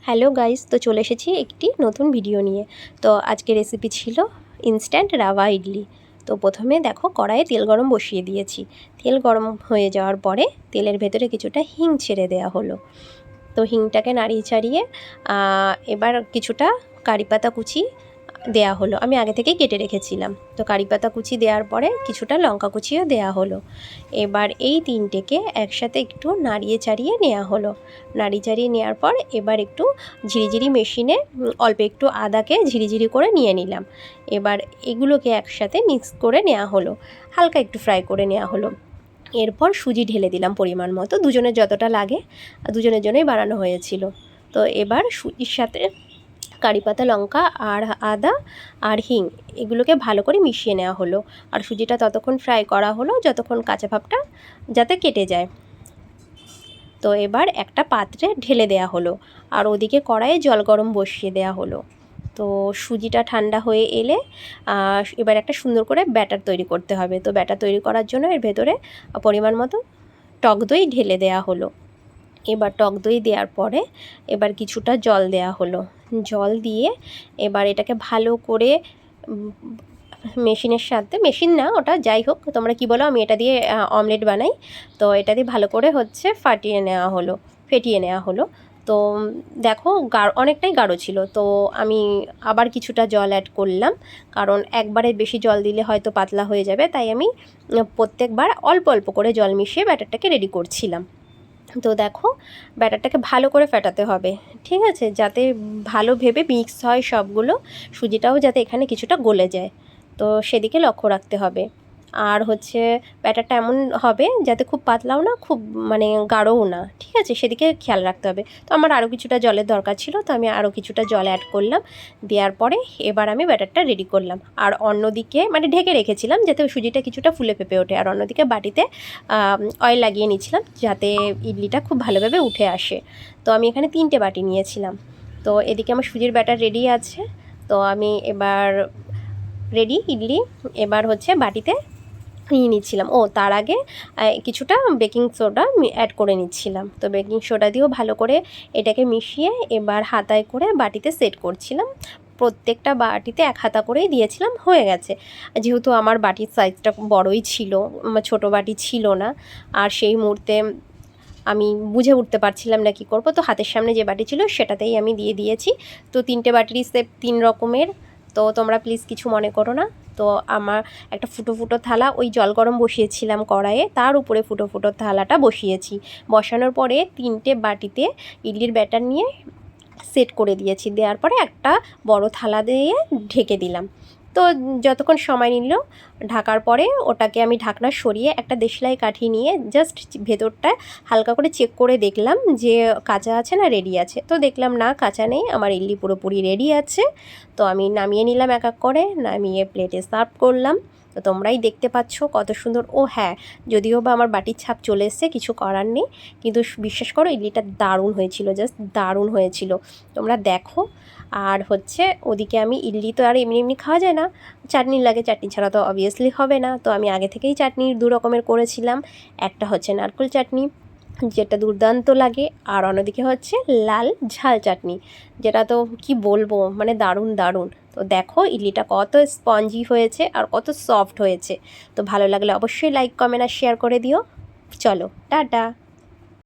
Hello guys, তো চলে এসেছি একটি নতুন ভিডিও নিয়ে। তো আজকে রেসিপি ছিল ইনস্ট্যান্ট রাভা ইডলি। তো প্রথমে দেখো কড়াইয়ে তেল গরম বসিয়ে দিয়েছি। তেল গরম হয়ে যাওয়ার পরে তেলের ভেতরে কিছুটা হিং ছেড়ে দেওয়া হলো। তো হিংটাকে নাড়িয়ে চাড়িয়ে এবার কিছুটা কারি পাতা কুচি দেয়া হলো। আমি আগে থেকেই কেটে রেখেছিলাম। তো কারি পাতা কুচি দেওয়ার পরে কিছুটা লঙ্কা কুচিও দেয়া হলো। এবার এই তিনটেকে একসাথে একটু নাড়িয়ে চাড়িয়ে নেওয়া হলো। নাড়িয়ে চাড়িয়ে নেওয়ার পর এবার একটু ঝিরিঝিরি মেশিনে অল্প একটু আদাকে ঝিরিঝিরি করে নিয়ে নিলাম। এবার এগুলোকে একসাথে মিক্স করে নেওয়া হলো, হালকা একটু ফ্রাই করে নেওয়া হলো। এরপর সুজি ঢেলে দিলাম পরিমাণ মতো, দুজনের যতটা লাগে, দুজনের জন্যই বানানো হয়েছিল। তো এবার সুজির সাথে কারি পাতা, লঙ্কা আর আদা আর হিং এগুলোকে ভালো করে মিশিয়ে নেওয়া হলো। আর সুজিটা ততক্ষণ ফ্রাই করা হলো যতক্ষণ কাঁচা ভাবটা যাতে কেটে যায়। তো এবার একটা পাত্রে ঢেলে দেয়া হলো আর ওদিকে কড়াইয়ে জল গরম বসিয়ে দেয়া হলো। তো সুজিটা ঠান্ডা হয়ে এলে এবার একটা সুন্দর করে ব্যাটার তৈরি করতে হবে। তো ব্যাটার তৈরি করার জন্য এর ভেতরে পরিমাণ মতো টক দই ঢেলে দেয়া হলো। এবার টক দই দেওয়ার পরে এবার কিছুটা জল দেয়া হলো। জল দিয়ে এবার এটাকে ভালো করে মেশিনের সাথে, মেশিন না ওটা, যাই হোক তোমরা কি বলো, আমি এটা দিয়ে অমলেট বানাই। তো এটা দিয়ে ভালো করে ফেটিয়ে নেওয়া হলো। তো দেখো অনেকটাই গাঢ় ছিল। তো আমি আবার কিছুটা জল অ্যাড করলাম, কারণ একবারে বেশি জল দিলে হয়তো পাতলা হয়ে যাবে, তাই আমি প্রত্যেকবার অল্প অল্প করে জল মিশিয়ে ব্যাটারটাকে রেডি করছিলাম। তো দেখো ব্যাটারটাকে ভালো করে ফেটাতে হবে, ঠিক আছে, যাতে ভালো ভেবে মিক্স হয় সবগুলো, সুজিটাও যাতে এখানে কিছুটা গলে যায়। তো সেদিকে লক্ষ্য রাখতে হবে। আর ব্যাটারটা এমন হবে যাতে খুব পাতলাও না, খুব গাঢ়ও না, ঠিক আছে, সেদিকে খেয়াল রাখতে হবে। তো আমার আরও কিছুটা জলের দরকার ছিল, তো আমি আরও কিছুটা জল অ্যাড করলাম। দেওয়ার পরে এবার আমি ব্যাটারটা রেডি করলাম। আর অন্যদিকে ঢেকে রেখেছিলাম যাতে সুজিটা কিছুটা ফুলে ফেপে ওঠে। আর অন্যদিকে বাটিতে অয়েল লাগিয়ে নিচ্ছিলাম যাতে ইডলিটা খুব ভালোভাবে উঠে আসে। তো আমি এখানে 3টে বাটি নিয়েছিলাম। তো এদিকে আমার সুজির ব্যাটার রেডি আছে। তো আমি এবার রেডি ইডলি এবার বাটিতে নিয়ে নিচ্ছিলাম। তার আগে কিছুটা বেকিং সোডা অ্যাড করে নিচ্ছিলাম। তো বেকিং সোডা দিয়েও ভালো করে এটাকে মিশিয়ে এবার হাতায় করে বাটিতে সেট করছিলাম। প্রত্যেকটা বাটিতে 1 হাতা করেই দিয়েছিলাম, হয়ে গেছে। যেহেতু আমার বাটির সাইজটা বড়ই ছিল, ছোট বাটি ছিল না, আর সেই মুহূর্তে আমি বুঝে উঠতে পারছিলাম না কী করব। তো হাতের সামনে যে বাটি ছিল সেটাতেই আমি দিয়ে দিয়েছি। তো 3টে বাটিরই শেপ 3 রকমের। তো তোমরা প্লিজ কিছু মনে করো না। তো আমার একটা ফুটো ফুটো থালা, ওই জল গরম বসিয়েছিলাম কড়াইয়ে, তার উপরে ফুটো ফুটো থালাটা বসিয়েছি। বসানোর পরে 3টে বাটিতে ইডলির ব্যাটার নিয়ে সেট করে দিয়েছি। দেওয়ার পরে একটা বড় থালা দিয়ে ঢেকে দিলাম। তো যতক্ষণ সময় নিল, ঢাকার পরে ওটাকে আমি ঢাকনা সরিয়ে একটা দেশলাই কাঠি নিয়ে জাস্ট ভেতরটা হালকা করে চেক করে দেখলাম যে কাঁচা আছে না রেডি আছে। তো দেখলাম না, কাঁচা নেই, আমার ইডলি পুরোপুরি রেডি আছে। তো আমি নামিয়ে নিলাম এক এক করে, নামিয়ে প্লেটে সার্ভ করলাম। তো তোমরাই দেখতে পাচ্ছ কত সুন্দর। হ্যাঁ, যদিও বা আমার বাটির ছাপ চলে এসছে, কিছু করার নেই, কিন্তু বিশ্বাস করো ইডলিটা দারুণ হয়েছিল, জাস্ট দারুণ হয়েছিল। তোমরা দেখো। আর ওদিকে আমি ইডলি তো আর এমনি এমনি খাওয়া যায় না, চাটনি লাগে, চাটনি ছাড়া তো অবভিয়াসলি হবে না। তো আমি আগে থেকেই চাটনি 2 রকমের করেছিলাম। একটা নারকেল চাটনি, যেটা দুর্দান্ত লাগে, আর অন্যদিকে লাল ঝাল চাটনি, যেটা তো কি বলবো, দারুণ দারুণ। তো দেখো ইডলিটা কত স্পঞ্জি হয়েছে আর কত সফট হয়েছে। তো ভালো লাগলে অবশ্যই লাইক, কমেন্ট আর শেয়ার করে দিও। চলো টাটা।